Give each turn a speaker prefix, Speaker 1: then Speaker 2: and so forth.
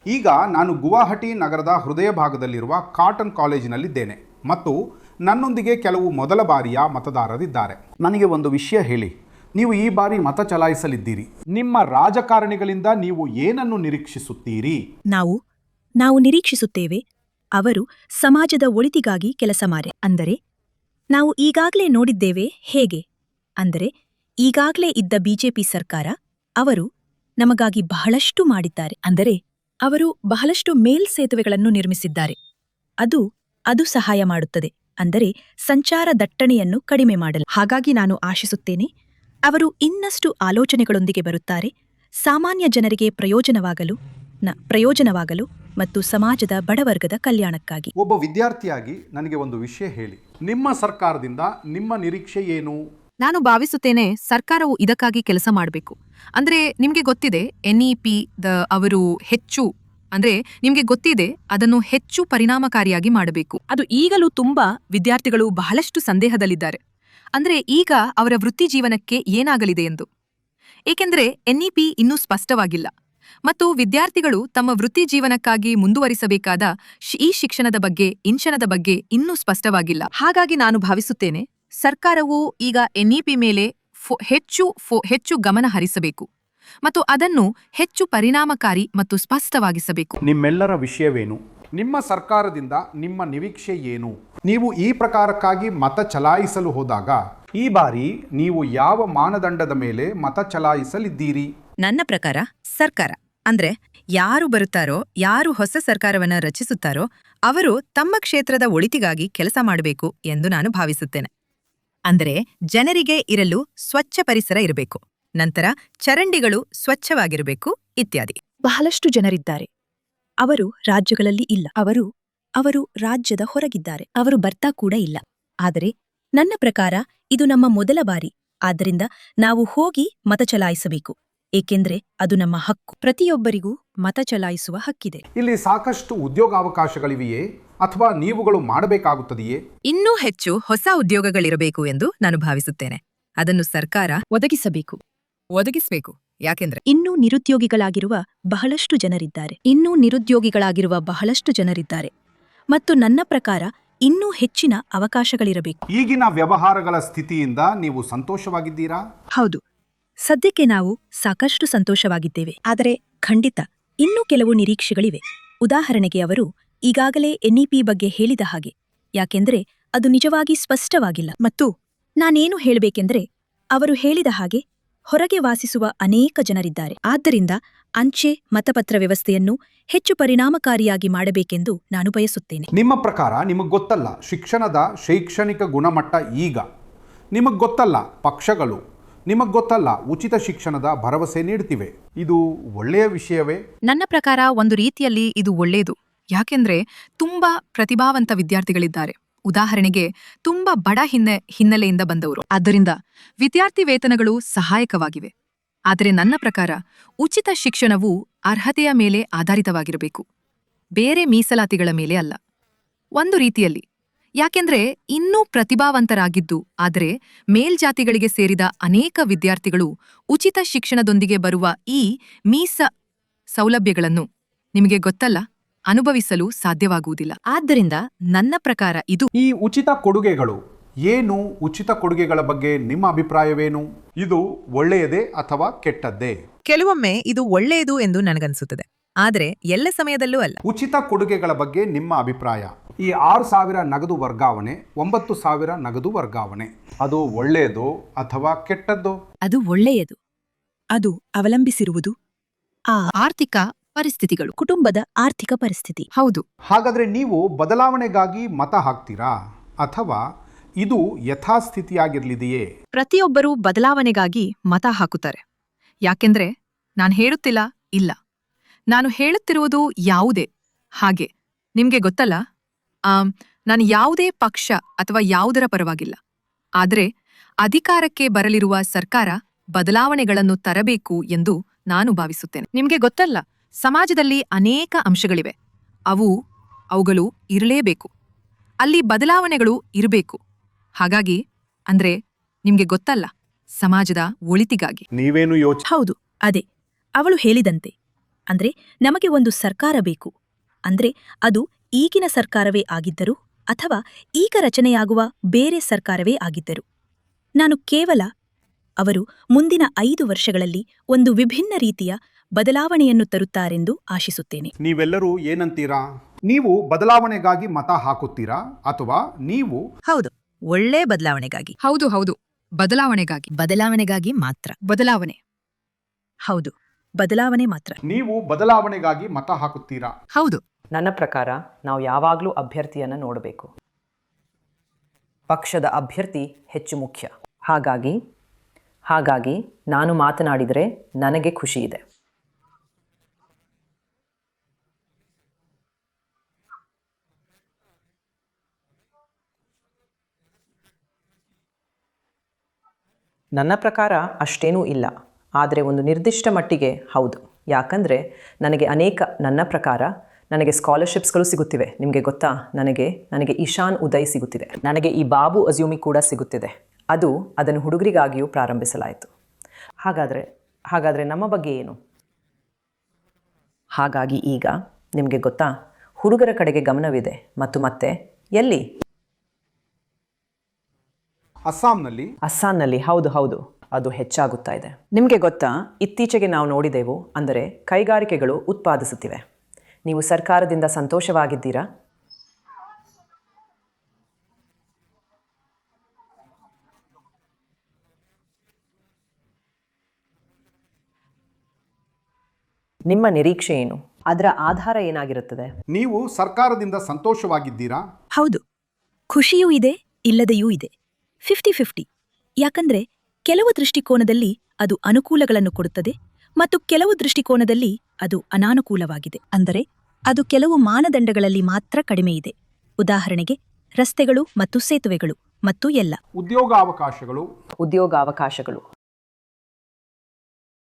Speaker 1: ಈಗ ನಾನು ಗುವಾಹಟಿ ನಗರದ ಹೃದಯ ಭಾಗದಲ್ಲಿರುವ ಕಾಟನ್ ಕಾಲೇಜಿನಲ್ಲಿದ್ದೇನೆ ಮತ್ತು ನನ್ನೊಂದಿಗೆ ಕೆಲವು ಮೊದಲ ಬಾರಿಯ ಮತದಾರರಿದ್ದಾರೆ. ನನಗೆ ಒಂದು ವಿಷಯ ಹೇಳಿ, ನೀವು ಈ ಬಾರಿ ಮತ ಚಲಾಯಿಸಲಿದ್ದೀರಿ. ನಿಮ್ಮ ರಾಜಕಾರಣಿಗಳಿಂದ ನೀವು ಏನನ್ನು ನಿರೀಕ್ಷಿಸುತ್ತೀರಿ?
Speaker 2: ನಾವು ನಿರೀಕ್ಷಿಸುತ್ತೇವೆ ಅವರು ಸಮಾಜದ ಒಳಿತಿಗಾಗಿ ಕೆಲಸ ಮಾಡೆ. ಅಂದರೆ ನಾವು ಈಗಾಗಲೇ ನೋಡಿದ್ದೇವೆ ಹೇಗೆ ಅಂದರೆ ಈಗಾಗಲೇ ಇದ್ದ ಬಿಜೆಪಿ ಸರ್ಕಾರ ಅವರು ನಮಗಾಗಿ ಬಹಳಷ್ಟು ಮಾಡಿದ್ದಾರೆ. ಅಂದರೆ ಅವರು ಬಹಳಷ್ಟು ಮೇಲ್ಸೇತುವೆಗಳನ್ನು ನಿರ್ಮಿಸಿದ್ದಾರೆ. ಅದು ಸಹಾಯ ಮಾಡುತ್ತದೆ, ಅಂದರೆ ಸಂಚಾರ ದಟ್ಟಣೆಯನ್ನು ಕಡಿಮೆ ಮಾಡಲು. ಹಾಗಾಗಿ ನಾನು ಆಶಿಸುತ್ತೇನೆ ಅವರು ಇನ್ನಷ್ಟು ಆಲೋಚನೆಗಳೊಂದಿಗೆ ಬರುತ್ತಾರೆ, ಸಾಮಾನ್ಯ ಜನರಿಗೆ ಪ್ರಯೋಜನವಾಗಲು ಮತ್ತು ಸಮಾಜದ ಬಡವರ್ಗದ ಕಲ್ಯಾಣಕ್ಕಾಗಿ.
Speaker 1: ಒಬ್ಬ ವಿದ್ಯಾರ್ಥಿಯಾಗಿ ನನಗೆ ಒಂದು ವಿಷಯ ಹೇಳಿ, ನಿಮ್ಮ ಸರ್ಕಾರದಿಂದ ನಿಮ್ಮ ನಿರೀಕ್ಷೆ ಏನು?
Speaker 3: ನಾನು ಭಾವಿಸುತ್ತೇನೆ ಸರ್ಕಾರವು ಇದಕ್ಕಾಗಿ ಕೆಲಸ ಮಾಡಬೇಕು. ಅಂದ್ರೆ ನಿಮ್ಗೆ ಗೊತ್ತಿದೆ NEP ಅವರು ನಿಮ್ಗೆ ಗೊತ್ತಿದೆ ಅದನ್ನು ಹೆಚ್ಚು ಪರಿಣಾಮಕಾರಿಯಾಗಿ ಮಾಡಬೇಕು. ಅದು ಈಗಲೂ ತುಂಬಾ ವಿದ್ಯಾರ್ಥಿಗಳು ಬಹಳಷ್ಟು ಸಂದೇಹದಲ್ಲಿದ್ದಾರೆ. ಅಂದ್ರೆ ಈಗ ಅವರ ವೃತ್ತಿ ಜೀವನಕ್ಕೆ ಏನಾಗಲಿದೆ ಎಂದು. ಏಕೆಂದ್ರೆ NEP ಇನ್ನೂ ಸ್ಪಷ್ಟವಾಗಿಲ್ಲ ಮತ್ತು ವಿದ್ಯಾರ್ಥಿಗಳು ತಮ್ಮ ವೃತ್ತಿ ಜೀವನಕ್ಕಾಗಿ ಮುಂದುವರಿಸಬೇಕಾದ ಈ ಶಿಕ್ಷಣದ ಬಗ್ಗೆ ಇನ್ನೂ ಸ್ಪಷ್ಟವಾಗಿಲ್ಲ. ಹಾಗಾಗಿ ನಾನು ಭಾವಿಸುತ್ತೇನೆ ಸರ್ಕಾರವು ಈಗ NEP ಮೇಲೆ ಹೆಚ್ಚು ಗಮನ ಹರಿಸಬೇಕು ಮತ್ತು ಅದನ್ನು ಹೆಚ್ಚು ಪರಿಣಾಮಕಾರಿ ಮತ್ತು ಸ್ಪಷ್ಟವಾಗಿಸಬೇಕು.
Speaker 1: ನಿಮ್ಮೆಲ್ಲರ ವಿಷಯವೇನು? ನಿಮ್ಮ ಸರ್ಕಾರದಿಂದ ನಿಮ್ಮ ನಿರೀಕ್ಷೆ ಏನು? ನೀವು ಈ ಪ್ರಕಾರಕ್ಕಾಗಿ ಮತ ಚಲಾಯಿಸಲು ಹೋದಾಗ ಈ ಬಾರಿ ನೀವು ಯಾವ ಮಾನದಂಡದ ಮೇಲೆ ಮತ ಚಲಾಯಿಸಲಿದ್ದೀರಿ?
Speaker 3: ನನ್ನ ಪ್ರಕಾರ ಸರ್ಕಾರ ಅಂದ್ರೆ ಯಾರು ಬರುತ್ತಾರೋ, ಯಾರು ಹೊಸ ಸರ್ಕಾರವನ್ನ ರಚಿಸುತ್ತಾರೋ ಅವರು ತಮ್ಮ ಕ್ಷೇತ್ರದ ಒಳಿತಿಗಾಗಿ ಕೆಲಸ ಮಾಡಬೇಕು ಎಂದು ನಾನು ಭಾವಿಸುತ್ತೇನೆ. ಅಂದರೆ ಜನರಿಗೆ ಇರಲು ಸ್ವಚ್ಛ ಪರಿಸರ ಇರಬೇಕು, ನಂತರ ಚರಂಡಿಗಳು ಸ್ವಚ್ಛವಾಗಿರಬೇಕು ಇತ್ಯಾದಿ.
Speaker 2: ಬಹಳಷ್ಟು ಜನರಿದ್ದಾರೆ. ಅವರು ರಾಜ್ಯಗಳಲ್ಲಿ ಇಲ್ಲ, ಅವರು ರಾಜ್ಯದ ಹೊರಗಿದ್ದಾರೆ, ಅವರು ಬರ್ತಾ ಕೂಡ ಇಲ್ಲ. ಆದರೆ ನನ್ನ ಪ್ರಕಾರ ಇದು ನಮ್ಮ ಮೊದಲ ಬಾರಿ, ಆದ್ದರಿಂದ ನಾವು ಹೋಗಿ ಮತ ಚಲಾಯಿಸಬೇಕು, ಏಕೆಂದ್ರೆ ಅದು ನಮ್ಮ ಹಕ್ಕು. ಪ್ರತಿಯೊಬ್ಬರಿಗೂ ಮತ ಚಲಾಯಿಸುವ ಹಕ್ಕಿದೆ.
Speaker 1: ಇಲ್ಲಿ ಸಾಕಷ್ಟು ಉದ್ಯೋಗಾವಕಾಶಗಳಿವೆಯೇ ಅಥವಾ ನೀವುಗಳು ಮಾಡಬೇಕಾಗುತ್ತದೆಯೇ?
Speaker 3: ಇನ್ನೂ ಹೆಚ್ಚು ಹೊಸ ಉದ್ಯೋಗಗಳಿರಬೇಕು ಎಂದು ನಾನು ಭಾವಿಸುತ್ತೇನೆ. ಅದನ್ನು ಸರ್ಕಾರ ಒದಗಿಸಬೇಕು. ಯಾಕೆಂದ್ರೆ
Speaker 2: ಇನ್ನೂ ನಿರುದ್ಯೋಗಿಗಳಾಗಿರುವ ಬಹಳಷ್ಟು ಜನರಿದ್ದಾರೆ ಮತ್ತು ನನ್ನ ಪ್ರಕಾರ ಇನ್ನೂ ಹೆಚ್ಚಿನ ಅವಕಾಶಗಳಿರಬೇಕು.
Speaker 1: ಈಗಿನ ವ್ಯವಹಾರಗಳ ಸ್ಥಿತಿಯಿಂದ ನೀವು ಸಂತೋಷವಾಗಿದ್ದೀರಾ?
Speaker 2: ಹೌದು, ಸದ್ಯಕ್ಕೆ ನಾವು ಸಾಕಷ್ಟು ಸಂತೋಷವಾಗಿದ್ದೇವೆ. ಆದರೆ ಖಂಡಿತ ಇನ್ನೂ ಕೆಲವು ನಿರೀಕ್ಷೆಗಳಿವೆ. ಉದಾಹರಣೆಗೆ ಅವರು ಈಗಾಗಲೇ NEP ಬಗ್ಗೆ ಹೇಳಿದ ಹಾಗೆ, ಯಾಕೆಂದ್ರೆ ಅದು ನಿಜವಾಗಿ ಸ್ಪಷ್ಟವಾಗಿಲ್ಲ. ಮತ್ತು ನಾನೇನು ಹೇಳಬೇಕೆಂದರೆ ಅವರು ಹೇಳಿದ ಹಾಗೆ ಹೊರಗೆ ವಾಸಿಸುವ ಅನೇಕ ಜನರಿದ್ದಾರೆ. ಆದ್ದರಿಂದ ಅಂಚೆ ಮತಪತ್ರ ವ್ಯವಸ್ಥೆಯನ್ನು ಹೆಚ್ಚು ಪರಿಣಾಮಕಾರಿಯಾಗಿ ಮಾಡಬೇಕೆಂದು ನಾನು ಬಯಸುತ್ತೇನೆ.
Speaker 1: ನಿಮ್ಮ ಪ್ರಕಾರ ನಿಮಗೆ ಗೊತ್ತಲ್ಲ ಶಿಕ್ಷಣದ ಶೈಕ್ಷಣಿಕ ಗುಣಮಟ್ಟ ಈಗ, ನಿಮಗೆ ಗೊತ್ತಲ್ಲ ಪಕ್ಷಗಳು, ನಿಮಗೆ ಗೊತ್ತಲ್ಲ ಉಚಿತ ಶಿಕ್ಷಣದ ಭರವಸೆ ನೀಡುತ್ತಿವೆ. ಇದು ಒಳ್ಳೆಯ ವಿಷಯವೇ?
Speaker 3: ನನ್ನ ಪ್ರಕಾರ ಒಂದು ರೀತಿಯಲ್ಲಿ ಇದು ಒಳ್ಳೆಯದು. ಯಾಕೆಂದ್ರೆ ತುಂಬಾ ಪ್ರತಿಭಾವಂತ ವಿದ್ಯಾರ್ಥಿಗಳಿದ್ದಾರೆ. ಉದಾಹರಣೆಗೆ ತುಂಬಾ ಬಡ ಹಿನ್ನೆಲೆಯಿಂದ ಬಂದವರು. ಆದ್ದರಿಂದ ವಿದ್ಯಾರ್ಥಿ ವೇತನಗಳು ಸಹಾಯಕವಾಗಿವೆ. ಆದರೆ ನನ್ನ ಪ್ರಕಾರ ಉಚಿತ ಶಿಕ್ಷಣವು ಅರ್ಹತೆಯ ಮೇಲೆ ಆಧಾರಿತವಾಗಿರಬೇಕು, ಬೇರೆ ಮೀಸಲಾತಿಗಳ ಮೇಲೆ ಅಲ್ಲ. ಒಂದು ರೀತಿಯಲ್ಲಿ ಯಾಕೆಂದ್ರೆ ಇನ್ನೂ ಪ್ರತಿಭಾವಂತರಾಗಿದ್ದು ಆದರೆ ಮೇಲ್ಜಾತಿಗಳಿಗೆ ಸೇರಿದ ಅನೇಕ ವಿದ್ಯಾರ್ಥಿಗಳು ಉಚಿತ ಶಿಕ್ಷಣದೊಂದಿಗೆ ಬರುವ ಈ ಸೌಲಭ್ಯಗಳನ್ನು ನಿಮಗೆ ಗೊತ್ತಲ್ಲ ಅನುಭವಿಸಲು ಸಾಧ್ಯವಾಗುವುದಿಲ್ಲ. ಆದ್ದರಿಂದ ನನ್ನ ಪ್ರಕಾರ ಇದು
Speaker 1: ಈ ಉಚಿತ ಕೊಡುಗೆಗಳು ಏನು? ಉಚಿತ ಕೊಡುಗೆಗಳ ಬಗ್ಗೆ ನಿಮ್ಮ ಅಭಿಪ್ರಾಯವೇನು? ಇದು ಒಳ್ಳೆಯದೇ ಅಥವಾ ಕೆಟ್ಟದ್ದೇ?
Speaker 3: ಕೆಲವೊಮ್ಮೆ ಇದು ಒಳ್ಳೆಯದು ಎಂದು ನನಗನ್ಸುತ್ತದೆ, ಆದರೆ ಎಲ್ಲ ಸಮಯದಲ್ಲೂ ಅಲ್ಲ.
Speaker 1: ಉಚಿತ ಕೊಡುಗೆಗಳ ಬಗ್ಗೆ ನಿಮ್ಮ ಅಭಿಪ್ರಾಯ? ಈ 6,000 ನಗದು ವರ್ಗಾವಣೆ, 9,000 ನಗದು ವರ್ಗಾವಣೆ, ಅದು ಒಳ್ಳೆಯದು ಅಥವಾ ಕೆಟ್ಟದ್ದು?
Speaker 2: ಅದು ಒಳ್ಳೆಯದು. ಅದು ಅವಲಂಬಿಸಿರುವುದು
Speaker 3: ಆರ್ಥಿಕ ಪರಿಸ್ಥಿತಿಗಳು,
Speaker 2: ಕುಟುಂಬದ ಆರ್ಥಿಕ ಪರಿಸ್ಥಿತಿ.
Speaker 3: ಹೌದು.
Speaker 1: ಹಾಗಾದ್ರೆ ನೀವು ಬದಲಾವಣೆಗಾಗಿ ಮತ ಹಾಕ್ತೀರಾ ಅಥವಾ ಇದು ಯಥಾಸ್ಥಿತಿಯಾಗಿರಲಿದೆಯೇ?
Speaker 3: ಪ್ರತಿಯೊಬ್ಬರೂ ಬದಲಾವಣೆಗಾಗಿ ಮತ ಹಾಕುತ್ತಾರೆ. ಯಾಕೆಂದ್ರೆ ನಾನು ಹೇಳುತ್ತಿರುವುದು ಯಾವುದೇ ಹಾಗೆ ನಿಮ್ಗೆ ಗೊತ್ತಲ್ಲ, ನಾನು ಯಾವುದೇ ಪಕ್ಷ ಅಥವಾ ಯಾವುದರ ಪರವಾಗಿಲ್ಲ. ಆದರೆ ಅಧಿಕಾರಕ್ಕೆ ಬರಲಿರುವ ಸರ್ಕಾರ ಬದಲಾವಣೆಗಳನ್ನು ತರಬೇಕು ಎಂದು ನಾನು ಭಾವಿಸುತ್ತೇನೆ. ನಿಮ್ಗೆ ಗೊತ್ತಲ್ಲ, ಸಮಾಜದಲ್ಲಿ ಅನೇಕ ಅಂಶಗಳಿವೆ, ಅವುಗಳು ಇರಲೇಬೇಕು, ಅಲ್ಲಿ ಬದಲಾವಣೆಗಳು ಇರಬೇಕು. ಹಾಗಾಗಿ ಅಂದ್ರೆ ನಿಮ್ಗೆ ಗೊತ್ತಲ್ಲ, ಸಮಾಜದ ಒಳಿತಿಗಾಗಿ.
Speaker 1: ನೀವೇನು
Speaker 2: ಹೌದು, ಅದೇ ಅವಳು ಹೇಳಿದಂತೆ ಅಂದ್ರೆ ನಮಗೆ ಒಂದು ಸರ್ಕಾರ ಬೇಕು. ಅಂದ್ರೆ ಅದು ಈಗಿನ ಸರ್ಕಾರವೇ ಆಗಿದ್ದರೂ ಅಥವಾ ಈಗ ರಚನೆಯಾಗುವ ಬೇರೆ ಸರ್ಕಾರವೇ ಆಗಿದ್ದರು. ನಾನು ಕೇವಲ ಅವರು ಮುಂದಿನ 5 ವರ್ಷಗಳಲ್ಲಿ ಒಂದು ವಿಭಿನ್ನ ರೀತಿಯ ಬದಲಾವಣೆಯನ್ನು ತರುತ್ತಾರೆಂದು ಆಶಿಸುತ್ತೇನೆ.
Speaker 1: ನೀವೆಲ್ಲರೂ ಏನಂತೀರಾ? ನೀವು ಬದಲಾವಣೆಗಾಗಿ ಮತ ಹಾಕುತ್ತೀರಾ ಅಥವಾ ನೀವು
Speaker 2: ಹೌದು, ಒಳ್ಳೆ ಬದಲಾವಣೆಗಾಗಿ.
Speaker 3: ಹೌದು ಹೌದು, ಬದಲಾವಣೆಗಾಗಿ.
Speaker 2: ಬದಲಾವಣೆಗಾಗಿ ಮಾತ್ರ.
Speaker 3: ಬದಲಾವಣೆ.
Speaker 2: ಹೌದು, ಬದಲಾವಣೆ ಮಾತ್ರ.
Speaker 1: ನೀವು ಬದಲಾವಣೆಗಾಗಿ ಮತ ಹಾಕುತ್ತೀರಾ?
Speaker 3: ಹೌದು.
Speaker 4: ನನ್ನ ಪ್ರಕಾರ ನಾವು ಯಾವಾಗಲೂ ಅಭ್ಯರ್ಥಿಯನ್ನು ನೋಡಬೇಕು. ಪಕ್ಷದ ಅಭ್ಯರ್ಥಿ ಹೆಚ್ಚು ಮುಖ್ಯ. ಹಾಗಾಗಿ ನಾನು ಮಾತನಾಡಿದರೆ ನನಗೆ ಖುಷಿ ಇದೆ. ನನ್ನ ಪ್ರಕಾರ ಅಷ್ಟೇನೂ ಇಲ್ಲ, ಆದರೆ ಒಂದು ನಿರ್ದಿಷ್ಟ ಮಟ್ಟಿಗೆ ಹೌದು. ಯಾಕಂದರೆ ನನ್ನ ಪ್ರಕಾರ ನನಗೆ ಸ್ಕಾಲರ್ಶಿಪ್ಸ್ಗಳು ಸಿಗುತ್ತಿವೆ. ನಿಮಗೆ ಗೊತ್ತಾ, ನನಗೆ ಇಶಾನ್ ಉದಯ್ ಸಿಗುತ್ತಿದೆ, ನನಗೆ ಈ ಬಾಬು ಅಜ್ಯೂಮಿ ಕೂಡ ಸಿಗುತ್ತಿದೆ. ಅದನ್ನು ಹುಡುಗರಿಗಾಗಿಯೂ ಪ್ರಾರಂಭಿಸಲಾಯಿತು. ಹಾಗಾದರೆ ನಮ್ಮ ಬಗ್ಗೆ ಏನು? ಹಾಗಾಗಿ ಈಗ ನಿಮಗೆ ಗೊತ್ತಾ, ಹುಡುಗರ ಕಡೆಗೆ ಗಮನವಿದೆ. ಮತ್ತೆ ಎಲ್ಲಿ? ಅಸ್ಸಾಂನಲ್ಲಿ. ಹೌದು, ಅದು ಹೆಚ್ಚಾಗುತ್ತಾ ಇದೆ. ನಿಮಗೆ ಗೊತ್ತಾ, ಇತ್ತೀಚೆಗೆ ನಾವು ನೋಡಿದೆವು, ಅಂದರೆ ಕೈಗಾರಿಕೆಗಳು ಉತ್ಪಾದಿಸುತ್ತಿವೆ. ನೀವು ಸರ್ಕಾರದಿಂದ ಸಂತೋಷವಾಗಿದ್ದೀರಾ? ನಿಮ್ಮ ನಿರೀಕ್ಷೆ ಏನು? ಅದರ ಆಧಾರ ಏನಾಗಿರುತ್ತದೆ?
Speaker 1: ನೀವು ಸರ್ಕಾರದಿಂದ ಸಂತೋಷವಾಗಿದ್ದೀರಾ?
Speaker 2: ಹೌದು, ಖುಷಿಯೂ ಇದೆ, ಇಲ್ಲದೆಯೂ ಇದೆ. 50-50. ಯಾಕಂದ್ರೆ ಕೆಲವು ದೃಷ್ಟಿಕೋನದಲ್ಲಿ ಅದು ಅನುಕೂಲಗಳನ್ನು ಕೊಡುತ್ತದೆ ಮತ್ತು ಕೆಲವು ದೃಷ್ಟಿಕೋನದಲ್ಲಿ ಅದು ಅನಾನುಕೂಲವಾಗಿದೆ. ಅಂದರೆ ಅದು ಕೆಲವು ಮಾನದಂಡಗಳಲ್ಲಿ ಮಾತ್ರ ಕಡಿಮೆ ಇದೆ. ಉದಾಹರಣೆಗೆ ರಸ್ತೆಗಳು ಮತ್ತು ಸೇತುವೆಗಳು ಮತ್ತು ಎಲ್ಲ.
Speaker 1: ಉದ್ಯೋಗಾವಕಾಶಗಳು.